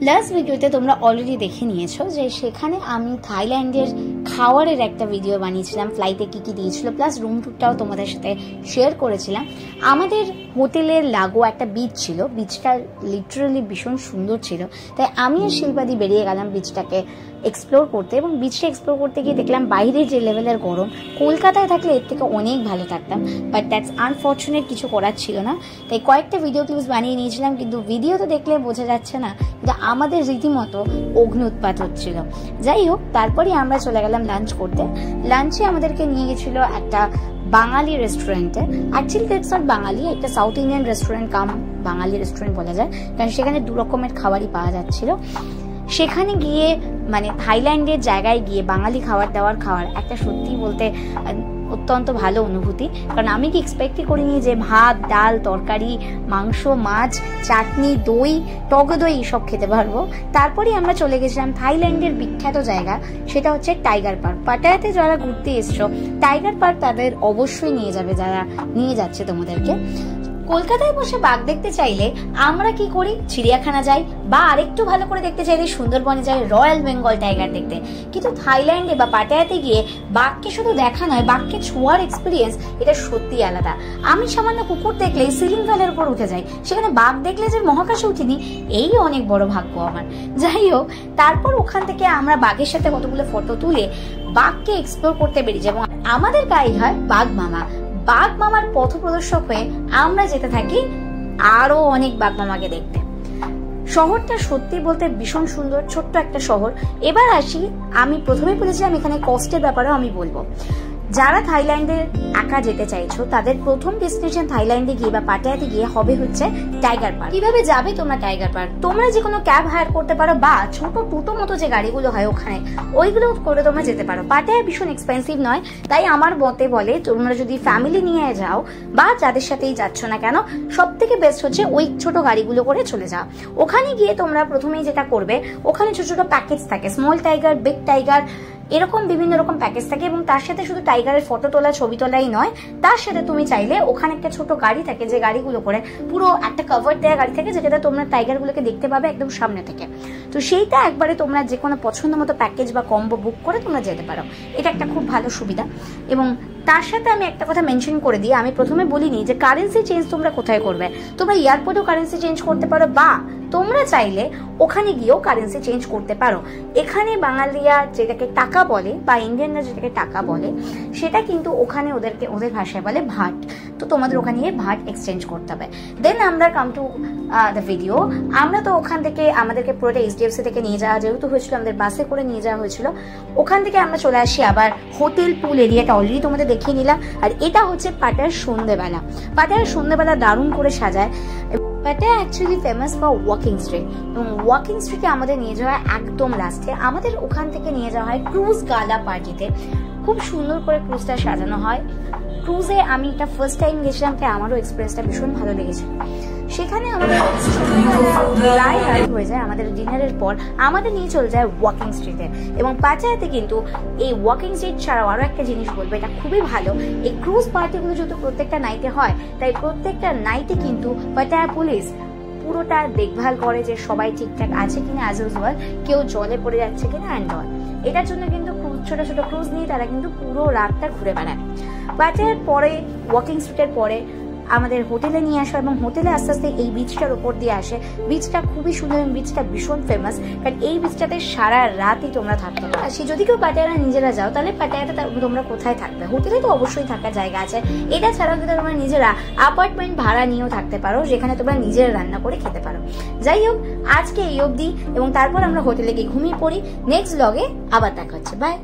Last ভিডিওতে তোমরা already দেখে নিয়েছো যে সেখানে আমি থাইল্যান্ডের খাওয়ারের একটা ভিডিও বানিয়েছিলাম, ফ্লাইটে কি কি দিয়েছিল, প্লাস রুম ট্যুরটাও তোমাদের সাথে শেয়ার করেছিলাম। আমাদের হোটেলের লাগোয়া একটা বিচ ছিল, বিচটা লিটারালি ভীষণ সুন্দর ছিল, তাই আমি আর শিল্পাদি বেরিয়ে গেলাম বিচটাকে এক্সপ্লোর করতে। এবং বিচটা এক্সপ্লোর করতে গিয়ে দেখলাম বাইরে যে লেভেলের গরম, কলকাতায় থাকলে এর থেকে অনেক ভালো থাকতাম, বাট দ্যাটস আনফর্চুনেট, কিছু করার ছিল না। তাই কয়েকটা ভিডিও ক্লিপস বানিয়ে নিয়েছিলাম, কিন্তু ভিডিও তো দেখলে বোঝা যাচ্ছে না যে আমাদের রীতিমতো অগ্নি উৎপাত হচ্ছিল। যাই হোক, তারপরে আমরা চলে গেলাম লাঞ্চ করতে। লাঞ্চে আমাদেরকে নিয়ে গেছিল একটা বাঙালি রেস্টুরেন্টে। অ্যাকচুয়ালি দ্যাটস নট বাঙালি, একটা সাউথ ইন্ডিয়ান রেস্টুরেন্ট কাম বাঙালি রেস্টুরেন্ট বলা যায়, কারণ সেখানে দু রকমের খাবারই পাওয়া যাচ্ছিল। সেখানে গিয়ে মানে থাইল্যান্ডের জায়গায় গিয়ে বাঙালি খাবার দাবার খাওয়ার একটা সত্যি বলতে অত্যন্ত ভালো অনুভূতি। কারণ আমি কি এক্সপেক্টই করিনি যে ভাত, ডাল, তরকারি, মাংস, মাছ, চাটনি, দই, টক দই সব খেতে পারবো। তারপরে আমরা চলে গেছিলাম থাইল্যান্ডের বিখ্যাত জায়গা, সেটা হচ্ছে টাইগার পার্ক। পাটায়াতে যারা ঘুরতে এসছো, টাইগার পার্ক তাদের অবশ্যই নিয়ে যাবে, যারা নিয়ে যাচ্ছে তোমাদেরকে। কলকাতায় বসে বাঘ দেখতে চাইলে আমরা কি করি, চিড়িয়াখানা যাই, বা আরেকটু ভালো করে দেখতে চাইলে সুন্দরবনে যাই রয়্যাল বেঙ্গল টাইগার দেখতে। কিন্তু থাইল্যান্ডে বা পাটায়াতে গিয়ে বাঘকে শুধু দেখা নয়, বাঘকে ছোঁয়ার এক্সপিরিয়েন্স এটা সত্যি আলাদা। আমি সামান্য কুকুর দেখলেই সিলিং ফ্যানের উপর উঠে যাই, সেখানে বাঘ দেখলে যে মহাকাশে উঠিনি, এই অনেক বড় ভাগ্য আমার। যাই হোক, তারপর ওখান থেকে আমরা বাঘের সাথে কতগুলো ফটো তুলে বাঘকে এক্সপ্লোর করতে বেরিয়ে যাবো। আমাদের গাইড হয় বাঘ মামা। বাঘ মামার পথ প্রদর্শক হয়ে আমরা যেতে থাকি আরো অনেক বাঘ মামাকে দেখতে। শহরটা সত্যি বলতে ভীষণ সুন্দর, ছোট্ট একটা শহর। এবার আসি, আমি প্রথমে বলেছিলাম এখানে কস্টের ব্যাপারেও আমি বলবো। যারা থাইল্যান্ডে একা যেতে চাইছো, তাদের প্রথম ডেস্টিনেশন থাইল্যান্ডে গিয়ে বা পাটায়াতে গিয়ে হবে হচ্ছে টাইগার পার্ক। কিভাবে যাবে তোমরা টাইগার পার্ক? তোমরা যে কোনো ক্যাব হায়ার করতে পারো, বা ছোট টোটো মতো যে গাড়িগুলো হয় ওখানে, ওইগুলো করে তোমরা যেতে পারো। পাটায়া ভীষণ এক্সপেন্সিভ নয়, তাই আমার মতে বলে তোমরা যদি ফ্যামিলি নিয়ে যাও বা যাদের সাথেই যাচ্ছ না কেন, সব থেকে বেস্ট হচ্ছে ওই ছোট গাড়িগুলো করে চলে যাও। ওখানে গিয়ে তোমরা প্রথমেই যেটা করবে, ওখানে ছোট ছোট প্যাকেজ থাকে, স্মল টাইগার, বিগ টাইগার, এরকম বিভিন্ন রকম প্যাকেজ থাকে। এবং তার সাথে শুধু টাইগারের ফটো তোলা, ছবি তোলাই নয়, তার সাথে তুমি চাইলে ওখানে একটা ছোট গাড়ি থাকে, যে গাড়িগুলো করে পুরো একটা কভার দেওয়া গাড়ি থাকে, যেটাতে তোমরা টাইগার গুলোকে দেখতে পাবে একদম সামনে থেকে। তো সেইটা একবারে তোমরা যে কোনো পছন্দ মতো প্যাকেজ বা কম্বো বুক করে তোমরা যেতে পারো। এটা একটা খুব ভালো সুবিধা। এবং তার সাথে আমি একটা কথা মেনশন করে দিই, আমি প্রথমে বলিনি যে কারেন্সি চেঞ্জ তোমরা কোথায় করবে। তোমরা এয়ারপোর্টেও কারেন্সি চেঞ্জ করতে পারো, বা তোমরা চাইলে ওখানে গিয়েও কারেন্সি চেঞ্জ করতে পারো। এখানে বাঙালিরা যেটাকে টাকা বলে বা ইন্ডিয়ানরা যেটাকে টাকা বলে, সেটা কিন্তু ওখানে ওদের ভাষায় বলে ভাট। তো তোমাদের ওখানে গিয়ে ভাট এক্সচেঞ্জ করতে হবে। দেন আমরা কাম টু দ্য ভিডিও। আমরা তো ওখান থেকে আমাদেরকে পুরোটা HDFC থেকে নিয়ে যাওয়া যেহেতু হয়েছিল, আমাদের বাসে করে নিয়ে যাওয়া হয়েছিল। ওখান থেকে আমরা চলে আসি আবার হোটেল পুল এরিয়াটা অলরেডি তোমাদের দেখিয়ে নিলাম। আর এটা হচ্ছে পাটায়ার সন্ধ্যেবেলা। পাটায়ার সন্ধ্যেবেলা দারুণ করে সাজায়। Pattaya actually famous for walking street, এবং ওয়াকিং স্ট্রিটে আমাদের নিয়ে যাওয়া একদম লাস্টে। আমাদের ওখান থেকে নিয়ে যাওয়া হয় ক্রুজ গালা পার্টিতে। খুব সুন্দর করে ক্রুজটা সাজানো হয়। ক্রুজে আমি এটা ফার্স্ট টাইম গেছিলাম, তাই আমারও এক্সপিরিয়েন্সটা ভীষণ ভালো লেগেছে। সেখানে আমাদের প্রায় রাত হয়ে যায়, আমাদের ডিনারের পর আমাদের নিয়ে চলে যায় ওয়াকিং স্ট্রিটে। এবং পাটায়াতে কিন্তু এই ওয়াকিং স্ট্রিট ছাড়াও আরো একটা জিনিস বলবো, এটা খুবই ভালো। এই ক্রুজ পার্টিগুলো যেহেতু প্রত্যেকটা নাইটে হয়, তাই প্রত্যেকটা নাইটে কিন্তু পাটায়া পুলিশ পুরোটা দেখভাল করে যে সবাই ঠিকঠাক আছে কিনা, অ্যাজ ইউজুয়াল কেউ জলে পড়ে যাচ্ছে কিনা অ্যান্ড অল। এটার জন্য কিন্তু ছোট ছোট ক্রুজ নিয়ে তারা কিন্তু পুরো রাতটা ঘুরে বেড়ায়। পাটায়ার পরে, ওয়াকিং স্ট্রিটের পরে আমাদের হোটেলে নিয়ে আসা, এবং হোটেলে আস্তে আস্তে এই বিচটার উপর দিয়ে আসে। বিচটা খুবই সুন্দর এবং বিচটা ভীষণ ফেমাস, কারণ এই বিচটাতে সারা রাতই তোমরা থাকতে পারো। সে যদি কেউ পাটায়ারা নিজেরা যাও, তাহলে পাটায়াতে তোমরা কোথায় থাকবে? হোটেলে তো অবশ্যই থাকার জায়গা আছে। এটা ছাড়াও কিন্তু তোমরা নিজেরা অ্যাপার্টমেন্ট ভাড়া নিয়েও থাকতে পারো, যেখানে তোমরা নিজেরা রান্না করে খেতে পারো। যাই হোক, আজকে এই অবধি, এবং তারপর আমরা হোটেলে গিয়ে ঘুমিয়ে পড়ি। নেক্সট ব্লগে আবার দেখা হচ্ছে। বাই।